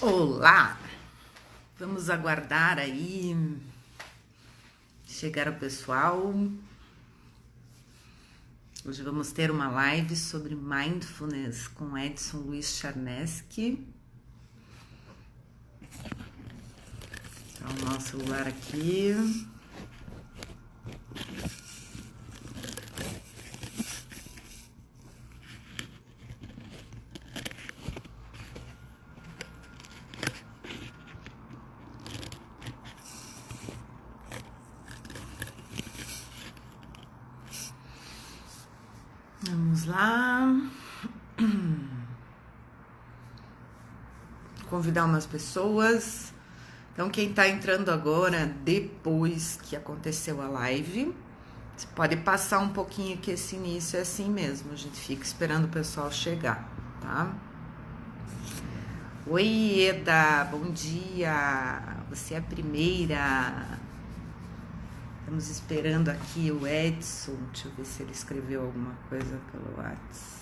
Olá! Vamos aguardar aí chegar o pessoal. Hoje vamos ter uma live sobre Mindfulness com Edson Luiz Charneski. Então, o nosso celular aqui. Vamos lá. Convidar umas pessoas. Então, quem tá entrando agora, depois que aconteceu a live, você pode passar um pouquinho que esse início é assim mesmo. A gente fica esperando o pessoal chegar, tá? Oi, Eda, bom dia. Você é a primeira. Estamos esperando aqui o Edson. Deixa eu ver se ele escreveu alguma coisa pelo WhatsApp.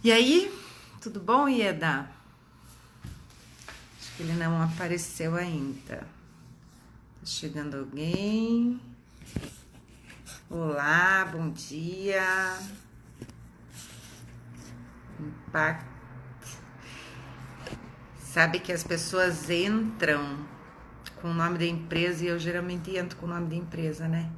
E aí, tudo bom, Ieda? Acho que ele não apareceu ainda. Tá chegando alguém. Olá, bom dia. Impact. Sabe que as pessoas entram com o nome da empresa e eu geralmente entro com o nome da empresa, né?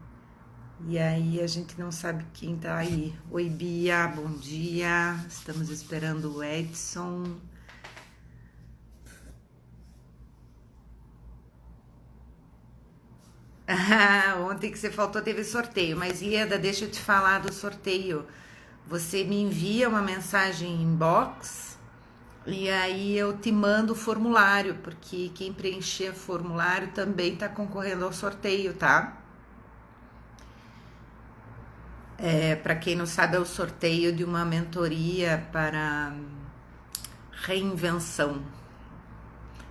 E aí a gente não sabe quem tá aí. Oi, Bia, bom dia. Estamos esperando o Edson. Ontem que você faltou teve sorteio, mas Ieda, deixa eu te falar do sorteio. Você me envia uma mensagem inbox e aí eu te mando o formulário, porque quem preencher o formulário também tá concorrendo ao sorteio, tá? Para quem não sabe, é o sorteio de uma mentoria para reinvenção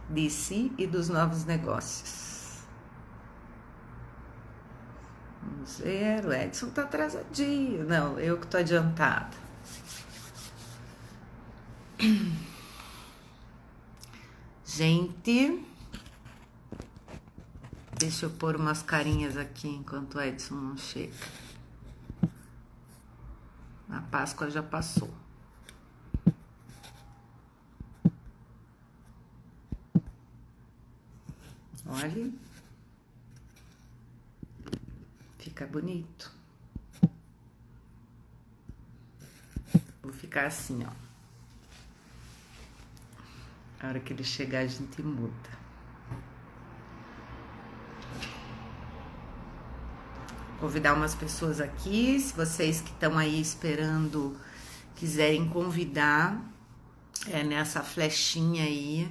de si e dos novos negócios. Vamos ver, o Edson tá atrasadinho. Não, eu que tô adiantada. Gente, deixa eu pôr umas carinhas aqui enquanto o Edson não chega. A Páscoa já passou. Olha. Fica bonito. Vou ficar assim, ó. A hora que ele chegar, a gente muda. Convidar umas pessoas aqui. Se vocês que estão aí esperando quiserem convidar, nessa flechinha aí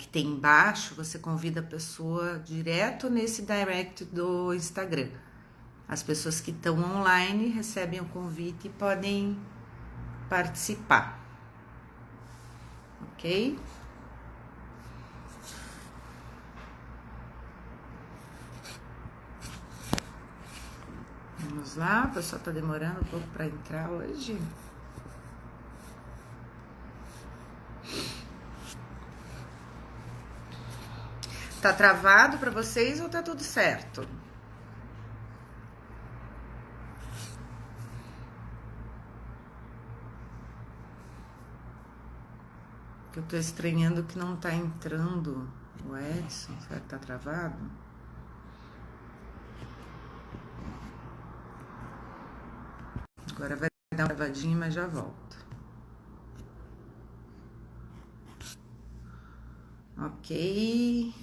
que tem embaixo, você convida a pessoa direto nesse direct do Instagram. As pessoas que estão online recebem o convite e podem participar. Ok? Vamos lá, o pessoal tá demorando um pouco para entrar hoje. Tá travado para vocês ou tá tudo certo? Eu tô estranhando que não tá entrando o Edson. Será que tá travado? Agora vai dar uma travadinha, mas já volto. Ok.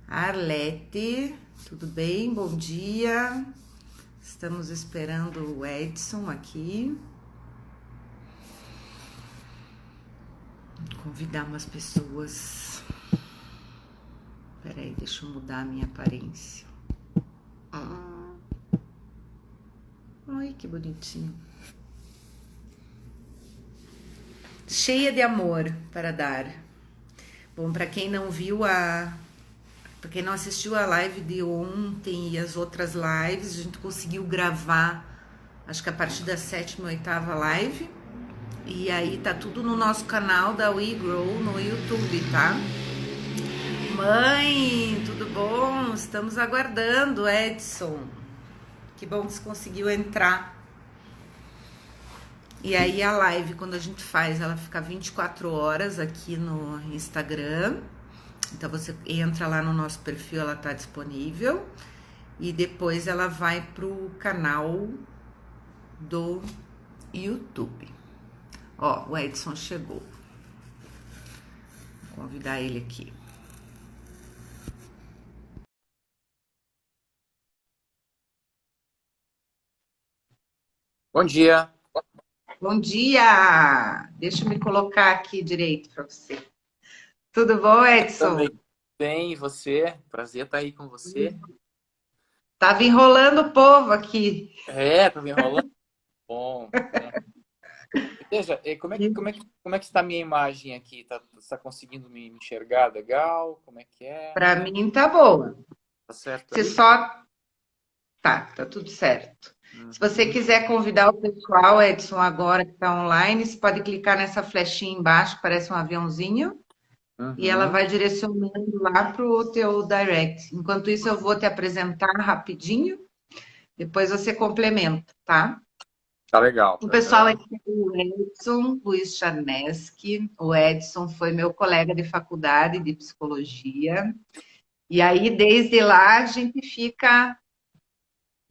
Arlete, tudo bem? Bom dia. Estamos esperando o Edson aqui. Vou convidar umas pessoas. Peraí, deixa eu mudar a minha aparência. Ai, que bonitinho. cheia de amor para dar. Bom, para quem não viu para quem não assistiu a live de ontem e as outras lives, a gente conseguiu gravar, acho que a partir da sétima ou oitava live. E aí tá tudo no nosso canal da We Grow no YouTube, tá? Mãe, tudo bom? Estamos aguardando, Edson. Que bom que você conseguiu entrar. E aí a live, quando a gente faz, ela fica 24 horas aqui no Instagram. Então você entra lá no nosso perfil, ela tá disponível. E depois ela vai pro canal do YouTube. Ó, o Edson chegou. Vou convidar ele aqui. Bom dia. Bom dia! Deixa eu me colocar aqui direito para você. Tudo bom, Também Edson? bem, e você? Prazer estar aí com você. Tava enrolando o povo aqui. Tá me enrolando? Bom, né? Veja, como é que está a minha imagem aqui? Tá conseguindo me enxergar legal? Como é que é? Para mim tá boa. Tá certo Você aí? só tá tudo certo. Se você Uhum, quiser convidar o pessoal, Edson, agora que está online, você pode clicar nessa flechinha embaixo, que parece um aviãozinho, e ela uhum. vai direcionando lá para o teu direct. Enquanto isso, eu vou te apresentar rapidinho, depois você complementa, tá? Tá legal. O pessoal Aham. aqui é o Edson Luiz Charneski. O Edson foi meu colega de faculdade de psicologia. E aí, desde lá, a gente fica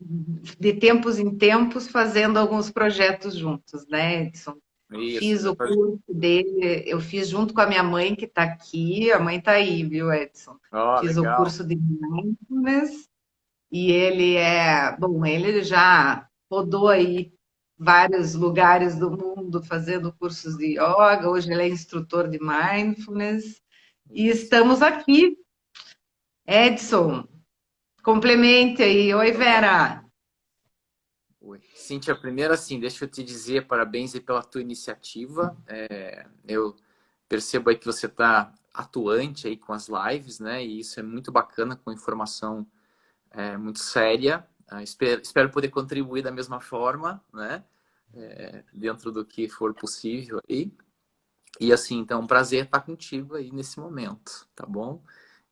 de tempos em tempos fazendo alguns projetos juntos, né, Edson? Isso, Fiz o curso dele, eu fiz junto com a minha mãe, que está aqui. A mãe está aí, viu, Edson? Ó, Fiz o legal. curso de mindfulness e bom, ele já rodou aí vários lugares do mundo fazendo cursos de yoga. Hoje ele é instrutor de mindfulness. E Isso. estamos aqui. Edson, complemente aí. Oi, Vera. Oi. Cíntia, primeiro assim, deixa eu te dizer parabéns aí pela tua iniciativa. Eu percebo aí que você está atuante aí com as lives, né? E isso é muito bacana, com informação muito séria. Espero poder contribuir da mesma forma, né? Dentro do que for possível aí. E assim, então, é um prazer estar contigo aí nesse momento, tá bom?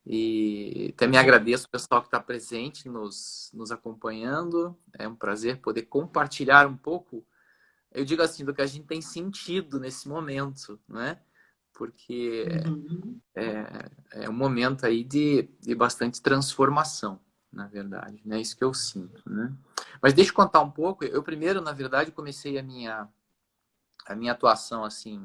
E também agradeço o pessoal que está presente nos acompanhando. É um prazer poder compartilhar um pouco, eu digo assim, do que a gente tem sentido nesse momento, né? Porque Uhum. é um momento aí de bastante transformação, na verdade, né? Isso que eu sinto, né? Mas deixa eu contar um pouco. Eu primeiro, na verdade, comecei a minha atuação assim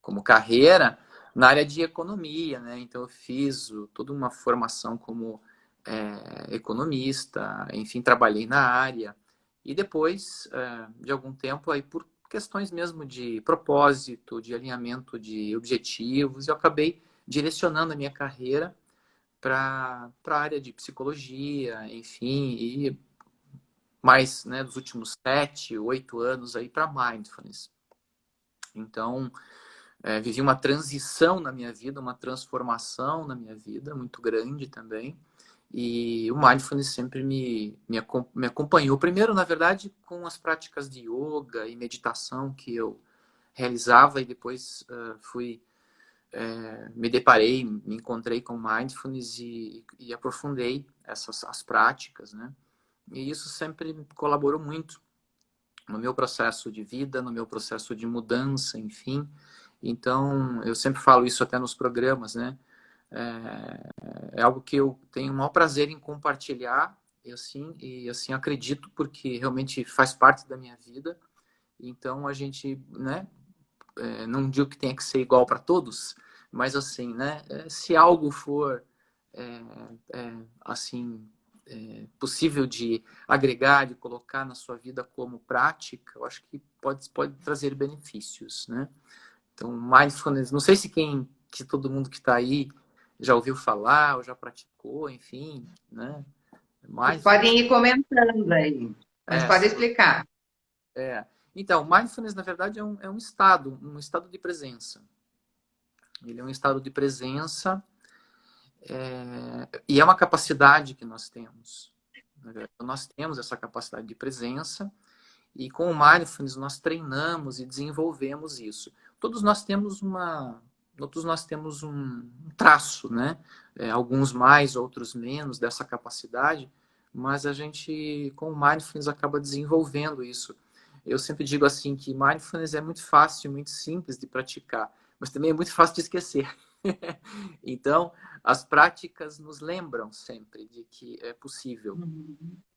como carreira na área de economia, né? Então eu fiz toda uma formação como economista, enfim, trabalhei na área e depois de algum tempo aí por questões mesmo de propósito, de alinhamento de objetivos, eu acabei direcionando a minha carreira para a área de psicologia, enfim, e mais, né, dos últimos 7, 8 anos aí para mindfulness. Então, vivi uma transição na minha vida, uma transformação na minha vida muito grande também. E o mindfulness sempre me acompanhou. Primeiro, na verdade, com as práticas de yoga e meditação que eu realizava e depois me deparei, me encontrei com mindfulness e aprofundei as práticas, né? E isso sempre colaborou muito no meu processo de vida, no meu processo de mudança, enfim. Então, eu sempre falo isso até nos programas, né? É algo que eu tenho o maior prazer em compartilhar e assim acredito porque realmente faz parte da minha vida. Então, a gente, né? Não digo que tenha que ser igual para todos, mas assim, né? Se algo for é, assim possível de agregar, de colocar na sua vida como prática, eu acho que pode trazer benefícios, né? Então, mindfulness, não sei se todo mundo que está aí já ouviu falar ou já praticou, enfim, né? Vocês Mas, podem ir comentando aí, mas é, pode se, explicar. é, Então, mindfulness, na verdade, é um estado de presença. Ele é um estado de presença e é uma capacidade que nós temos. Nós temos essa capacidade de presença e com o mindfulness nós treinamos e desenvolvemos isso. Todos nós temos um traço, né? Alguns mais, outros menos dessa capacidade, mas a gente com o mindfulness acaba desenvolvendo isso. Eu sempre digo assim que mindfulness é muito fácil, muito simples de praticar, mas também é muito fácil de esquecer. Então, as práticas nos lembram sempre de que é possível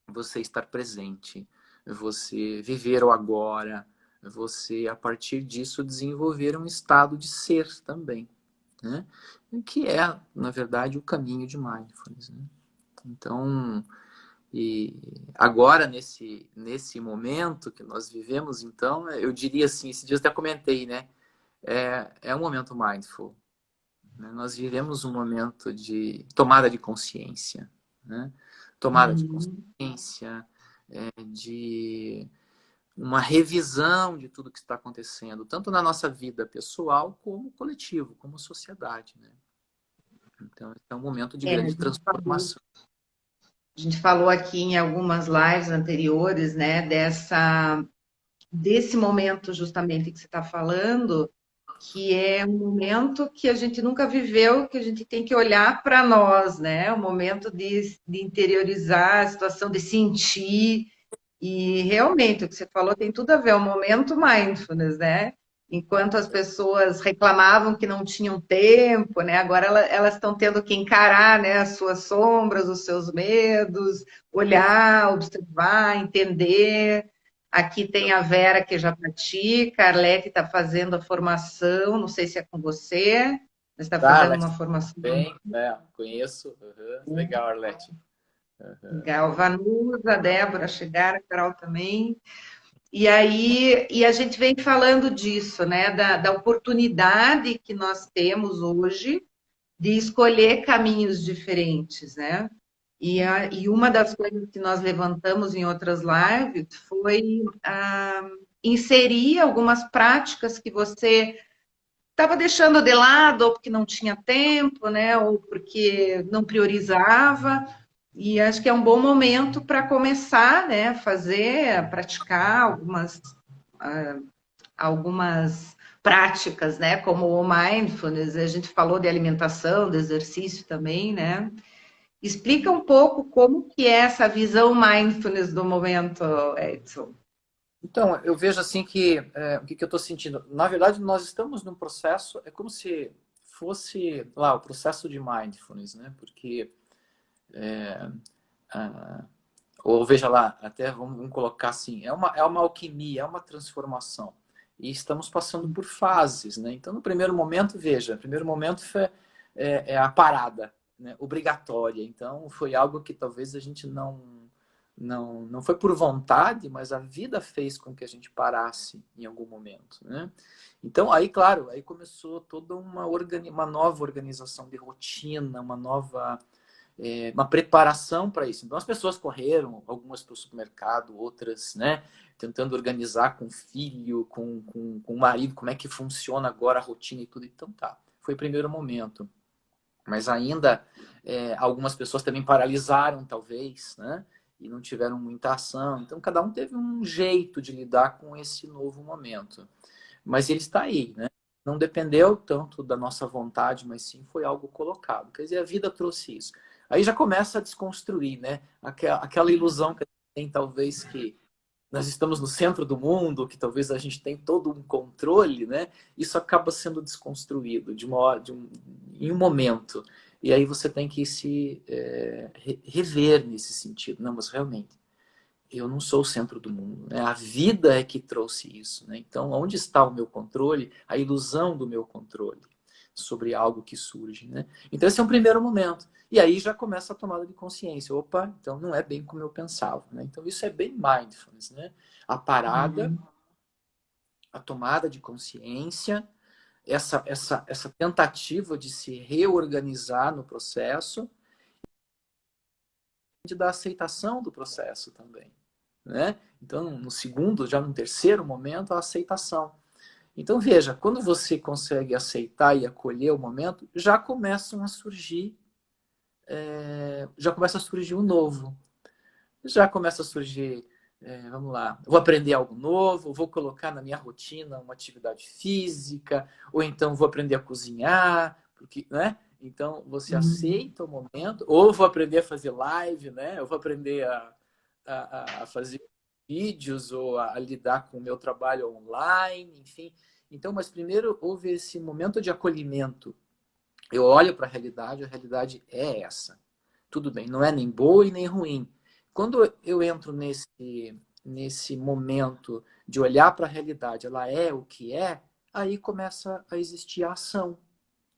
você estar presente, você viver o agora, você, a partir disso, desenvolver um estado de ser também, né? Que é, na verdade, o caminho de mindfulness, né? Então, e agora, nesse momento que nós vivemos, então, eu diria assim, esses dias eu até comentei, né? É um momento mindful, né? Nós vivemos um momento de tomada de consciência, né? Tomada de consciência, de uma revisão de tudo que está acontecendo, tanto na nossa vida pessoal como coletivo, como sociedade, né? Então, é um momento de grande transformação. A gente falou aqui em algumas lives anteriores, né, desse momento justamente que você está falando, que é um momento que a gente nunca viveu, que a gente tem que olhar para nós, né? O momento de interiorizar a situação, de sentir. E realmente, o que você falou tem tudo a ver, é o momento mindfulness, né? Enquanto as pessoas reclamavam que não tinham tempo, né? Agora elas estão tendo que encarar, né, as suas sombras, os seus medos, olhar, observar, entender. Aqui tem a Vera que já pratica, a Arlete está fazendo a formação, não sei se é com você, mas está Tá, fazendo Arlete, uma formação. bem, conheço. Uhum. Legal, Arlete. Uhum. Legal, Vanusa, a Débora chegaram, a Carol também. E aí, e a gente vem falando disso, né? Da oportunidade que nós temos hoje de escolher caminhos diferentes, né? E uma das coisas que nós levantamos em outras lives foi inserir algumas práticas que você estava deixando de lado, ou porque não tinha tempo, né? Ou porque não priorizava. E acho que é um bom momento para começar, né? A praticar algumas práticas, né? Como o mindfulness, a gente falou de alimentação, de exercício também, né? Explica um pouco como que é essa visão mindfulness do momento, Edson. Então, eu vejo assim que o que eu estou sentindo? Na verdade, nós estamos num processo, é como se fosse lá o processo de mindfulness, né? Porque ah, ou veja lá, até vamos colocar assim, é uma alquimia, é uma transformação. E estamos passando por fases, né? Então, no primeiro momento, veja, o primeiro momento é a parada, né? Obrigatória. Então, foi algo que talvez a gente não foi por vontade, mas a vida fez com que a gente parasse em algum momento, né? Então, aí, claro, aí começou toda uma nova organização de rotina, uma preparação para isso. Então as pessoas correram, algumas para o supermercado, outras, né, tentando organizar com o filho, com o marido, como é que funciona agora a rotina e tudo. Então tá, foi o primeiro momento. Mas ainda algumas pessoas também paralisaram, talvez, né, e não tiveram muita ação. Então cada um teve um jeito de lidar com esse novo momento. Mas ele está aí, né? Não dependeu tanto da nossa vontade, mas sim foi algo colocado. Quer dizer, a vida trouxe isso. Aí já começa a desconstruir, né? Aquela ilusão que a gente tem, talvez, que nós estamos no centro do mundo, que talvez a gente tem todo um controle, né? Isso acaba sendo desconstruído em um momento. E aí você tem que se rever nesse sentido. Não, mas realmente, eu não sou o centro do mundo, né? A vida é que trouxe isso, né? Então, onde está o meu controle? A ilusão do meu controle sobre algo que surge, né? Então, esse é um primeiro momento. E aí já começa a tomada de consciência. Opa, então não é bem como eu pensava, né? Então, isso é bem mindfulness, né? A parada, a tomada de consciência, essa tentativa de se reorganizar no processo, da aceitação do processo também. né? Então, no segundo, já no terceiro momento, a aceitação. Então, veja, quando você consegue aceitar e acolher o momento, já começa a surgir um novo. Já começa a surgir, vamos lá, vou aprender algo novo, vou colocar na minha rotina uma atividade física, ou então vou aprender a cozinhar, porque, né? Então, você aceita o momento, ou vou aprender a fazer live, né? Eu vou aprender a fazer vídeos ou a lidar com o meu trabalho online, enfim. Então, mas primeiro houve esse momento de acolhimento. Eu olho para a realidade é essa. Tudo bem, não é nem boa e nem ruim. Quando eu entro nesse momento de olhar para a realidade, ela é o que é, aí começa a existir a ação.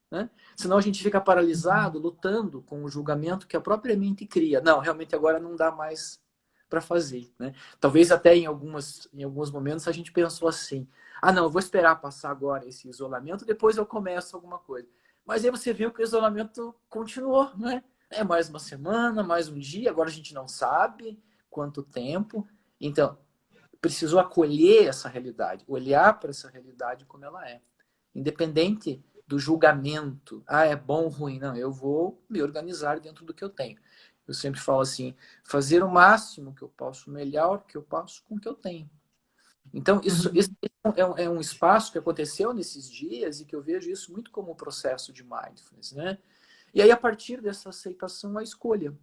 Né? Senão a gente fica paralisado, lutando com o julgamento que a própria mente cria. Não, realmente agora não dá mais para fazer. Né? Talvez até em alguns momentos a gente pensou assim: ah, não, eu vou esperar passar agora esse isolamento, depois eu começo alguma coisa. Mas aí você viu que o isolamento continuou, né? É mais uma semana, mais um dia, agora a gente não sabe quanto tempo. Então, precisou acolher essa realidade, olhar para essa realidade como ela é. Independente do julgamento, ah, é bom ou ruim, não, eu vou me organizar dentro do que eu tenho. Eu sempre falo assim, fazer o máximo que eu posso, o melhor que eu posso com o que eu tenho. Então, isso é um espaço que aconteceu nesses dias e que eu vejo isso muito como um processo de mindfulness, né? E aí, a partir dessa aceitação, a escolha.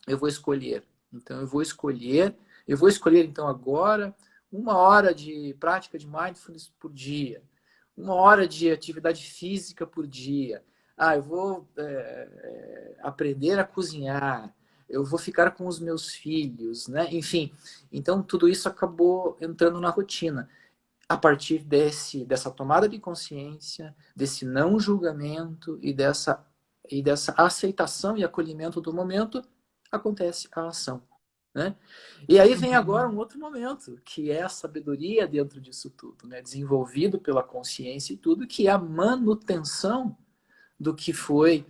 Eu vou escolher. Então, eu vou escolher, então, agora, 1 hora de prática de mindfulness por dia. 1 hora de atividade física por dia. Ah, eu vou aprender a cozinhar. Eu vou ficar com os meus filhos, né? Enfim, então tudo isso acabou entrando na rotina. A partir dessa tomada de consciência, desse não julgamento e dessa aceitação e acolhimento do momento, acontece a ação. Né? E aí vem agora um outro momento, que é a sabedoria dentro disso tudo, né? Desenvolvido pela consciência e tudo, que é a manutenção do que foi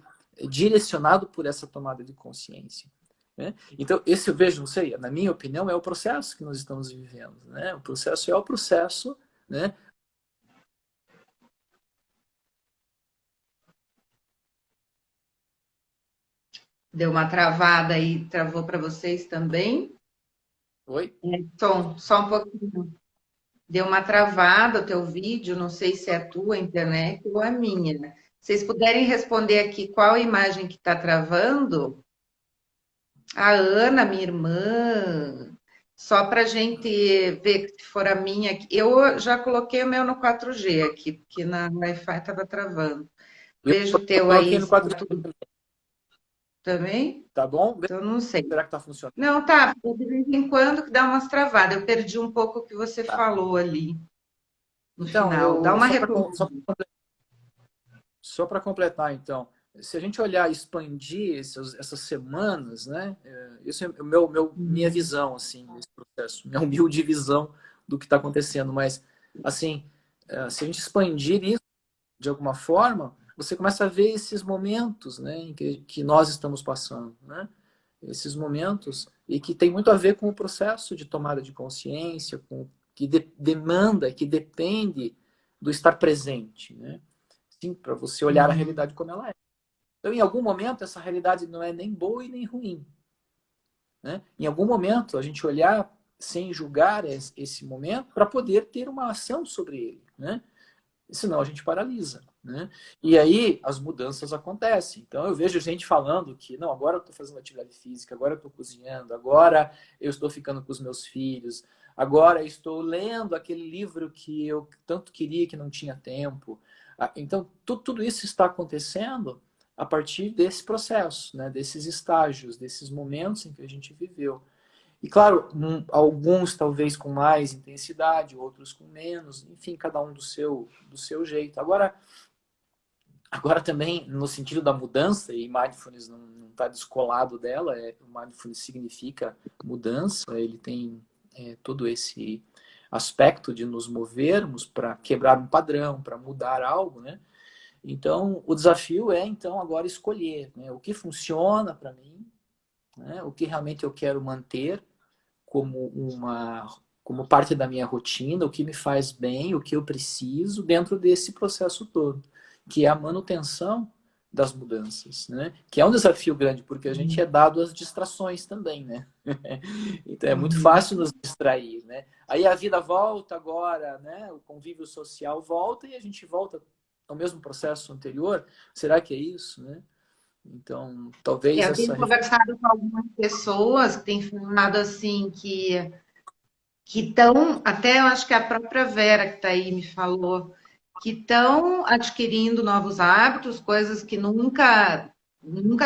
direcionado por essa tomada de consciência. Né? Então, esse eu vejo, não sei, na minha opinião, é o processo que nós estamos vivendo. Né? O processo é o processo, né? Deu uma travada aí, travou para vocês também? Oi? Só um pouquinho. Deu uma travada o teu vídeo, não sei se é a tua internet ou a minha. Vocês puderem responder aqui qual imagem que está travando? A Ana, minha irmã, só para a gente ver se for a minha aqui. Eu já coloquei o meu no 4G aqui, porque na Wi-Fi estava travando. Eu Veja o teu coloquei aí, no se tá 4G tudo também. tá bom? Então, não sei. Será que tá funcionando? Não, tá, de vez em quando que dá umas travadas. Eu perdi um pouco o que você Tá. falou ali no Então, final. Dá uma só para completar, então, se a gente olhar e expandir essas semanas, né? Isso é minha visão, assim, desse processo, minha humilde visão do que está acontecendo. Mas, assim, se a gente expandir isso de alguma forma, você começa a ver esses momentos, né, em que nós estamos passando, né? Esses momentos e que tem muito a ver com o processo de tomada de consciência, que demanda, que depende do estar presente, né? Sim, para você olhar a realidade como ela é. Então, em algum momento, essa realidade não é nem boa e nem ruim. Né? Em algum momento, a gente olhar sem julgar esse momento para poder ter uma ação sobre ele. Né? Senão a gente paralisa. Né? E aí as mudanças acontecem. Então eu vejo gente falando que não, agora eu estou fazendo atividade física, agora eu estou cozinhando, agora eu estou ficando com os meus filhos, agora eu estou lendo aquele livro que eu tanto queria que não tinha tempo. Então tudo isso está acontecendo a partir desse processo, né? Desses estágios, desses momentos em que a gente viveu. E claro, alguns talvez com mais intensidade, outros com menos, enfim, cada um do seu jeito. Agora também, no sentido da mudança, e mindfulness não está descolado dela, o mindfulness significa mudança, ele tem todo esse aspecto de nos movermos para quebrar um padrão, para mudar algo, né? Então, o desafio é, então, agora escolher, né, o que funciona para mim, né, o que realmente eu quero manter, como parte da minha rotina, o que me faz bem, o que eu preciso dentro desse processo todo, que é a manutenção das mudanças, né? Que é um desafio grande, porque a gente é dado às distrações também, né? Então é muito Uhum. fácil nos distrair, né? Aí a vida volta agora, né? O convívio social volta e a gente volta ao mesmo processo anterior. Será que é isso, né? Então, talvez Eu tenho essa conversado com algumas pessoas que têm falado assim que estão, até eu acho que a própria Vera que está aí me falou, que estão adquirindo novos hábitos, coisas que nunca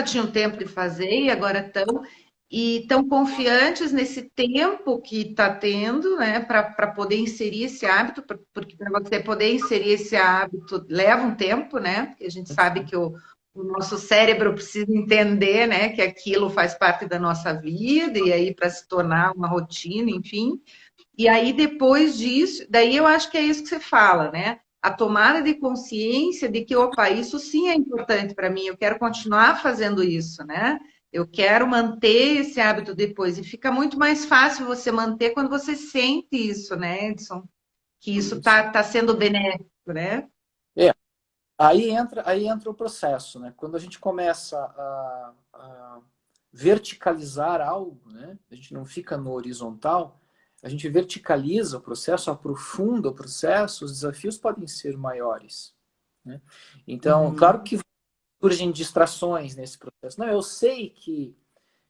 tinham tempo de fazer e agora estão, e estão confiantes nesse tempo que está tendo, né, para poder inserir esse hábito, porque para você poder inserir esse hábito leva um tempo, né? Porque a gente sabe que o nosso cérebro precisa entender, né, que aquilo faz parte da nossa vida, e aí para se tornar uma rotina, enfim. E aí, depois disso, daí eu acho que é isso que você fala, né? A tomada de consciência de que, opa, isso sim é importante para mim, eu quero continuar fazendo isso, né? Eu quero manter esse hábito depois. E fica muito mais fácil você manter quando você sente isso, né, Edson? Que isso isso. tá sendo benéfico, né? É, aí entra o processo, né? Quando a gente começa a verticalizar algo, né? A gente não fica no horizontal, a gente verticaliza o processo, aprofunda o processo, os desafios podem ser maiores, né? Então, Uhum. claro que surgem distrações nesse processo. Não, eu sei que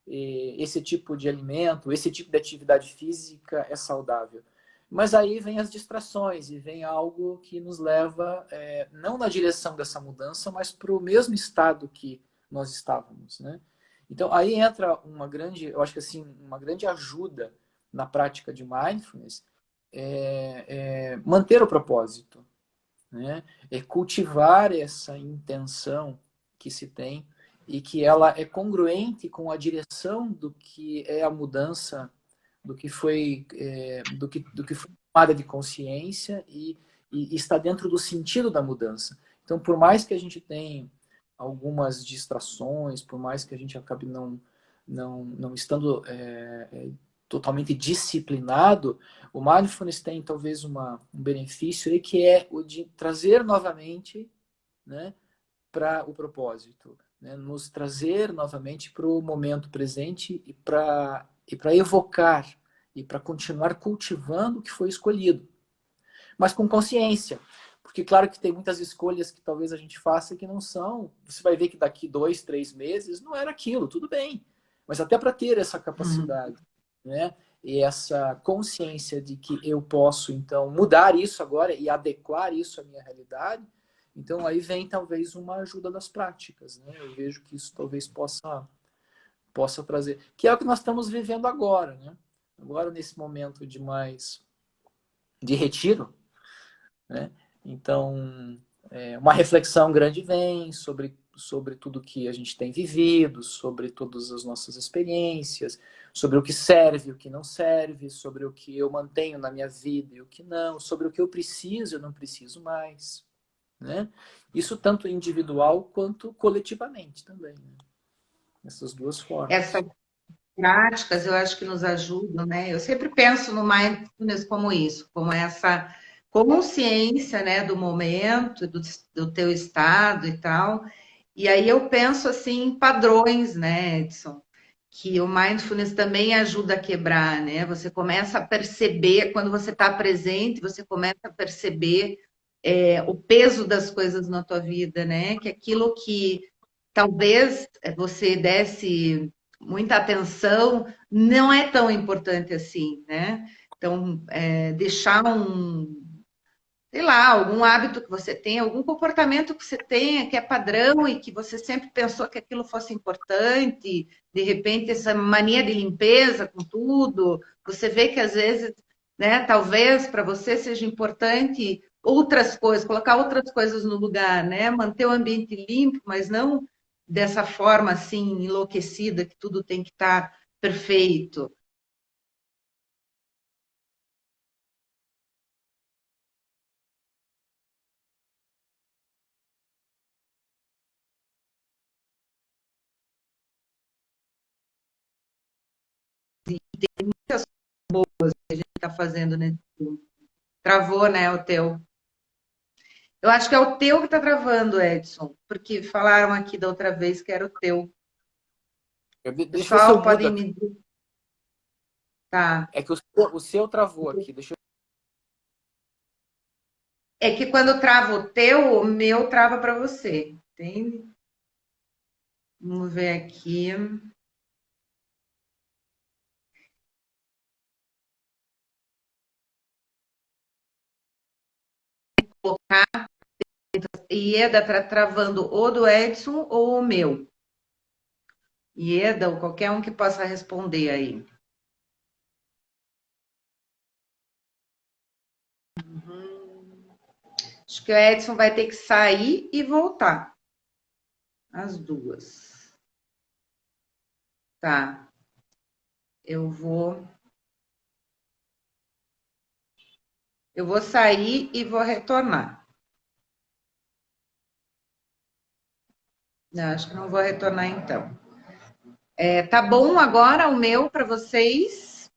esse tipo de alimento, esse tipo de atividade física é saudável. Mas aí vem as distrações e vem algo que nos leva não na direção dessa mudança, mas para o mesmo estado que nós estávamos, né? Então aí entra uma grande, eu acho que assim, uma grande ajuda na prática de mindfulness manter o propósito, né? É cultivar essa intenção que se tem e que ela é congruente com a direção do que é a mudança, do que foi tomada de consciência e está dentro do sentido da mudança. Então, por mais que a gente tenha algumas distrações, por mais que a gente acabe não estando totalmente disciplinado, o mindfulness tem talvez um benefício aí que é o de trazer novamente, né, para o propósito, né, nos trazer novamente para o momento presente e para evocar e para continuar cultivando o que foi escolhido, mas com consciência. Porque, claro, que tem muitas escolhas que talvez a gente faça que não são. Você vai ver que daqui 2, 3 meses não era aquilo, tudo bem. Mas até para ter essa Uhum. capacidade, né? E essa consciência de que eu posso, então, mudar isso agora e adequar isso à minha realidade. Então, aí vem talvez uma ajuda das práticas, né? Eu vejo que isso talvez possa trazer. Que é o que nós estamos vivendo agora, né? Agora, nesse momento de retiro, né? Então, uma reflexão grande vem sobre tudo que a gente tem vivido, sobre todas as nossas experiências, sobre o que serve e o que não serve, sobre o que eu mantenho na minha vida e o que não, sobre o que eu preciso e eu não preciso mais, né? Isso tanto individual quanto coletivamente também, né? Essas duas Essas formas. práticas eu acho que nos ajudam, né? Eu sempre penso no mindfulness como isso, como essa consciência, né, do momento, do teu estado e tal. E aí eu penso assim em padrões, né, Edson? Que o mindfulness também ajuda a quebrar, né? Você começa a perceber, quando você está presente, você começa a perceber o peso das coisas na tua vida, né? Que aquilo que talvez você desse muita atenção não é tão importante assim, né? Então, deixar sei lá, algum hábito que você tenha, algum comportamento que você tenha que é padrão e que você sempre pensou que aquilo fosse importante, de repente essa mania de limpeza com tudo, você vê que às vezes, né, talvez para você seja importante outras coisas, colocar outras coisas no lugar, né, manter o ambiente limpo, mas não dessa forma assim enlouquecida que tudo tem que estar perfeito. tá fazendo nesse. Travou, né, o teu. Eu acho que é o teu que tá travando, Edson, porque falaram aqui da outra vez que era o teu. Deixa eu ver se eu Pessoal, mudo podem aqui. me dizer. Tá. É que o seu travou aqui. Deixa eu... É que quando trava o teu, o meu trava para você, entende? Vamos ver aqui. Ieda tá travando ou do Edson ou o meu. Ieda, ou qualquer um que possa responder aí. Acho que o Edson vai ter que sair e voltar. As duas. Tá. Eu vou. Eu vou sair e vou retornar. Não, acho que não vou retornar então. Tá bom agora o meu para vocês?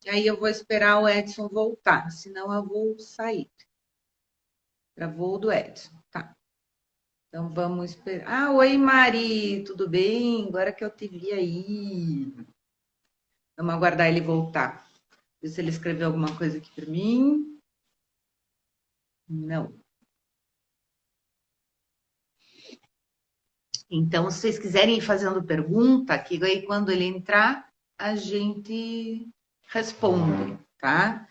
Aí eu vou esperar o Edson voltar, senão eu vou sair. Travou do Edson. Tá. Então vamos esperar. Ah, oi Mari, tudo bem? Agora que eu te vi aí. Vamos aguardar ele voltar. Ver se ele escreveu alguma coisa aqui para mim. Não. Então, se vocês quiserem ir fazendo pergunta, que aí quando ele entrar, a gente responde, tá?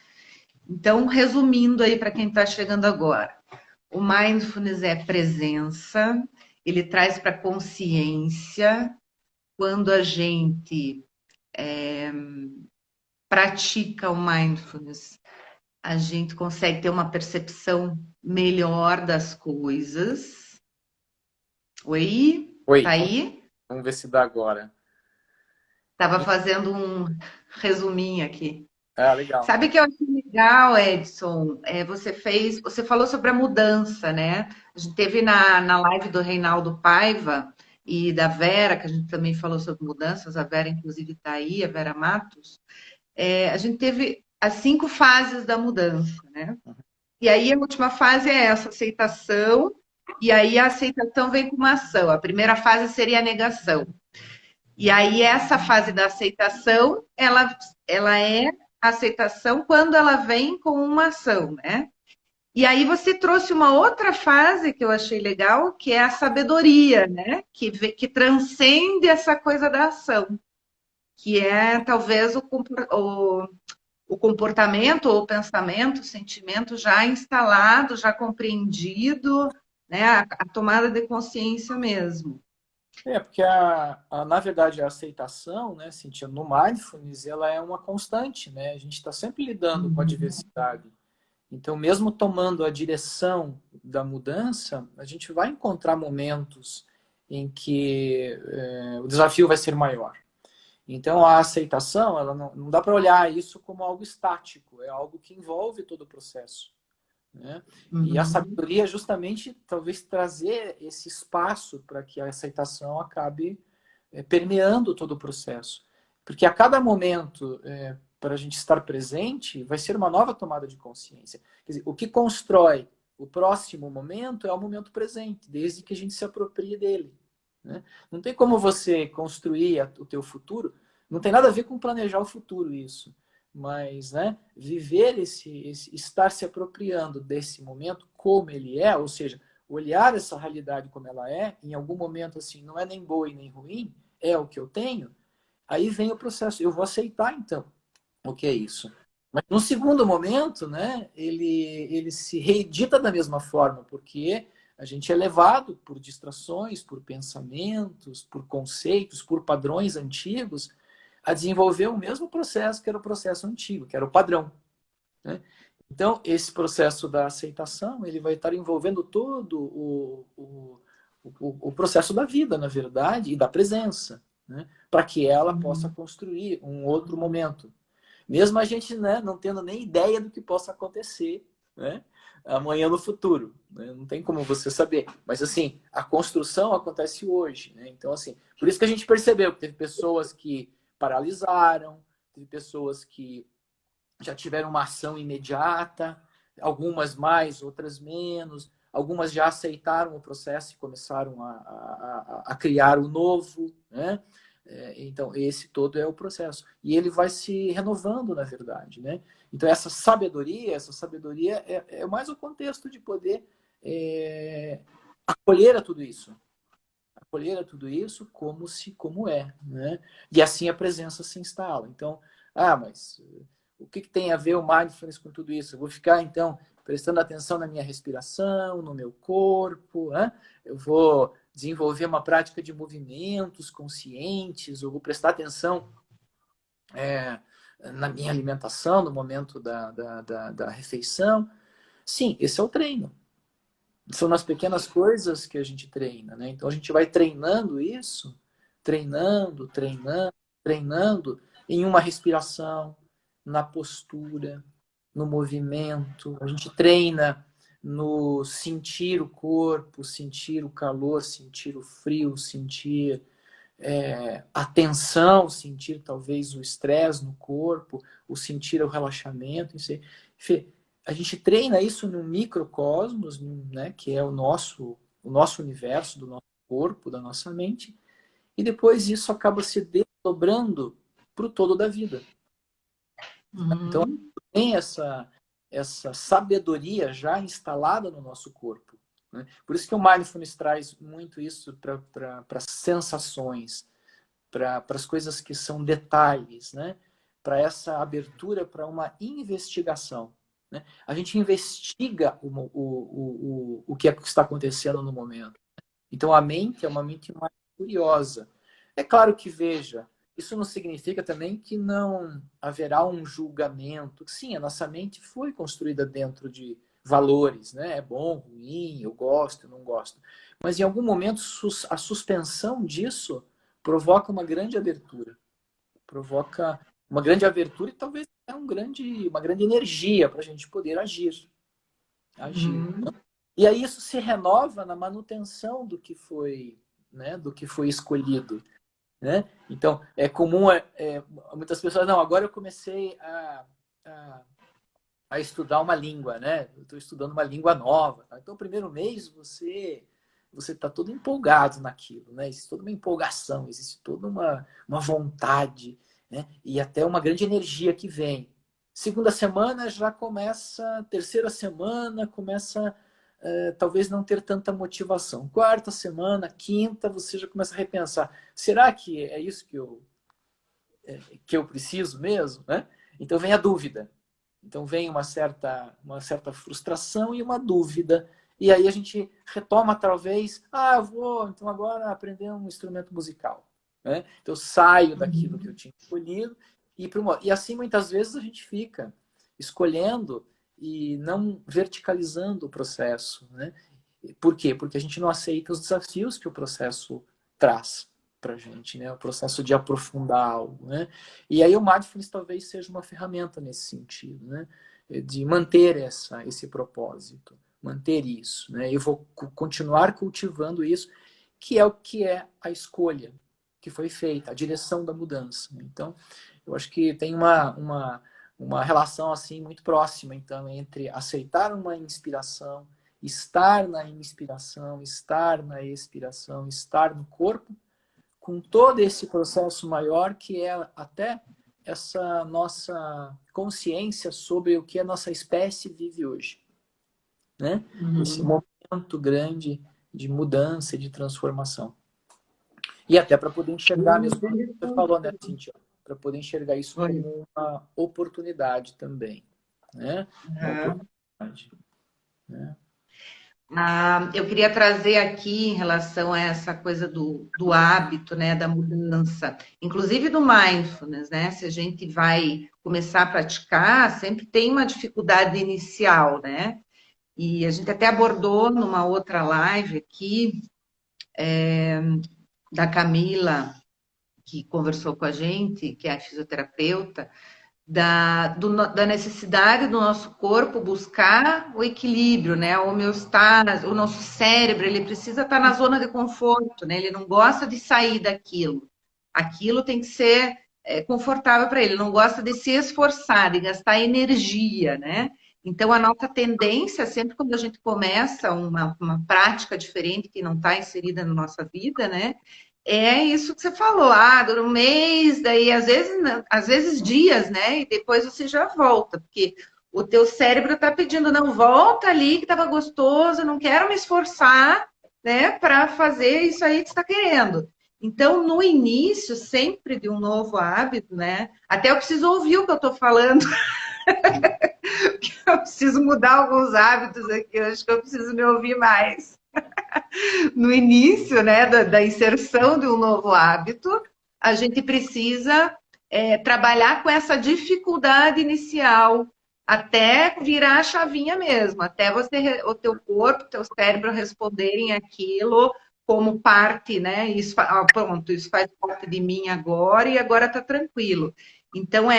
Então, resumindo aí para quem está chegando agora. O mindfulness é presença, ele traz para consciência quando a gente pratica o mindfulness, a gente consegue ter uma percepção melhor das coisas. Oi? Tá Oi, aí? vamos ver se dá agora. Tava fazendo um resuminho aqui. Ah, legal. Sabe o que eu achei legal, Edson? Você falou sobre a mudança, né? A gente teve na live do Reinaldo Paiva e da Vera, que a gente também falou sobre mudanças, a Vera, inclusive, está aí, a Vera Matos. A gente teve as 5 fases da mudança, né? E aí a última fase é essa, aceitação, e aí a aceitação vem com uma ação. A primeira fase seria a negação. E aí essa fase da aceitação, ela é aceitação quando ela vem com uma ação, né? E aí você trouxe uma outra fase que eu achei legal, que é a sabedoria, né? Que transcende essa coisa da ação, que é talvez o comportamento ou o pensamento, o sentimento já instalado, já compreendido, né? A tomada de consciência mesmo. Porque na verdade a aceitação, né, Cintia, no mindfulness, ela é uma constante, né? A gente está sempre lidando com a diversidade. Então, mesmo tomando a direção da mudança, a gente vai encontrar momentos em que o desafio vai ser maior. Então, a aceitação, ela não dá para olhar isso como algo estático, é algo que envolve todo o processo. Né? E a sabedoria é justamente, talvez, trazer esse espaço para que a aceitação acabe permeando todo o processo. Porque a cada momento, para a gente estar presente, vai ser uma nova tomada de consciência. Quer dizer, o que constrói o próximo momento é o momento presente, desde que a gente se aproprie dele. Né? Não tem como você construir o teu futuro, não tem nada a ver com planejar o futuro isso. Mas, né, viver estar se apropriando desse momento como ele é, ou seja, olhar essa realidade como ela é, em algum momento assim, não é nem boa e nem ruim, é o que eu tenho, aí vem o processo, eu vou aceitar então o que é isso. Mas no segundo momento, né, ele se reedita da mesma forma, porque a gente é levado por distrações, por pensamentos, por conceitos, por padrões antigos, a desenvolver o mesmo processo que era o processo antigo, que era o padrão. Né? Então, esse processo da aceitação, ele vai estar envolvendo todo o processo da vida, na verdade, e da presença, né? Para que ela possa construir um outro momento. Mesmo a gente, né, não tendo nem ideia do que possa acontecer, né, amanhã no futuro. Né? Não tem como você saber. Mas, assim, a construção acontece hoje. Né? Então, assim, por isso que a gente percebeu que teve pessoas que paralisaram, teve pessoas que já tiveram uma ação imediata, algumas mais, outras menos, algumas já aceitaram o processo e começaram a criar o novo, né? Então, esse todo é o processo. E ele vai se renovando, na verdade, né? Então, essa sabedoria é mais o contexto de poder acolher a tudo isso. Acolher a tudo isso como é, né? E assim a presença se instala. Então, mas o que tem a ver o mindfulness com tudo isso? Eu vou ficar, então, prestando atenção na minha respiração, no meu corpo, né? Eu vou desenvolver uma prática de movimentos conscientes, eu vou prestar atenção na minha alimentação, no momento da refeição. Sim, esse é o treino. São nas pequenas coisas que a gente treina, né? Então a gente vai treinando isso, treinando em uma respiração, na postura, no movimento. A gente treina no sentir o corpo, sentir o calor, sentir o frio, sentir a tensão, sentir talvez o estresse no corpo, o sentir o relaxamento. A gente treina isso no microcosmos, né, que é o nosso universo, do nosso corpo, da nossa mente, e depois isso acaba se desdobrando para o todo da vida. Então, tem essa sabedoria já instalada no nosso corpo, né? Por isso que o Mindfulness traz muito isso para as sensações, para as coisas que são detalhes, né? Para essa abertura para uma investigação. Né? A gente investiga o que está acontecendo no momento. Então, a mente é uma mente mais curiosa. É claro que, veja, isso não significa também que não haverá um julgamento. Sim, a nossa mente foi construída dentro de valores, né? É bom, ruim, eu gosto, eu não gosto. Mas em algum momento a suspensão disso provoca uma grande abertura. Provoca uma grande abertura e talvez uma grande energia para a gente poder agir. E aí isso se renova na manutenção do que foi, né, do que foi escolhido. Né? Então, é comum muitas pessoas, não, agora eu comecei a estudar uma língua, né? Eu estou estudando uma língua nova. Tá? Então, o primeiro mês você está todo empolgado naquilo, né? Existe toda uma empolgação, existe toda uma vontade, né? E até uma grande energia que vem. Segunda semana já começa, terceira semana começa talvez não ter tanta motivação. Quarta semana, quinta, você já começa a repensar. Será que é isso que eu preciso mesmo? Né? Então vem a dúvida. Então vem uma certa frustração e uma dúvida. E aí a gente retoma talvez, eu vou então agora aprender um instrumento musical. Né? Então eu saio daquilo que eu tinha escolhido e assim muitas vezes a gente fica escolhendo e não verticalizando o processo. Né? Por quê? Porque a gente não aceita os desafios que o processo traz para a gente, né? O processo de aprofundar algo. Né? E aí o Mindfulness talvez seja uma ferramenta nesse sentido, né? De manter esse propósito, manter isso. Né? Eu vou continuar cultivando isso, que é a escolha que foi feita, a direção da mudança. Então, eu acho que tem uma relação assim muito próxima então entre aceitar uma inspiração, estar na inspiração, estar na expiração, estar no corpo, com todo esse processo maior que é até essa nossa consciência sobre o que a nossa espécie vive hoje, né? Esse momento grande de mudança e de transformação. E até para poder enxergar mesmo, como você falou, né, Cíntia? Para poder enxergar isso como uma oportunidade também. Né? Uma oportunidade. Né? Eu queria trazer aqui em relação a essa coisa do hábito, né, da mudança, inclusive do mindfulness, né? Se a gente vai começar a praticar, sempre tem uma dificuldade inicial, né? E a gente até abordou numa outra live aqui, da Camila, que conversou com a gente, que é a fisioterapeuta, da necessidade do nosso corpo buscar o equilíbrio, né? A homeostase, o nosso cérebro, ele precisa estar na zona de conforto, né? Ele não gosta de sair daquilo. Aquilo tem que ser confortável para ele, não gosta de se esforçar, de gastar energia, né? Então, a nossa tendência, sempre quando a gente começa uma prática diferente que não está inserida na nossa vida, né? É isso que você falou, dura um mês, daí às vezes dias, né? E depois você já volta, porque o teu cérebro está pedindo, não, volta ali que estava gostoso, não quero me esforçar, né, para fazer isso aí que você está querendo. Então, no início, sempre de um novo hábito, né? Até eu preciso ouvir o que eu estou falando, eu preciso mudar alguns hábitos aqui, eu acho que eu preciso me ouvir mais. No início, né, da inserção de um novo hábito, a gente precisa trabalhar com essa dificuldade inicial até virar a chavinha mesmo, até você, o teu corpo, o teu cérebro responderem aquilo como parte, né? Isso, pronto, isso faz parte de mim agora e agora está tranquilo. Então,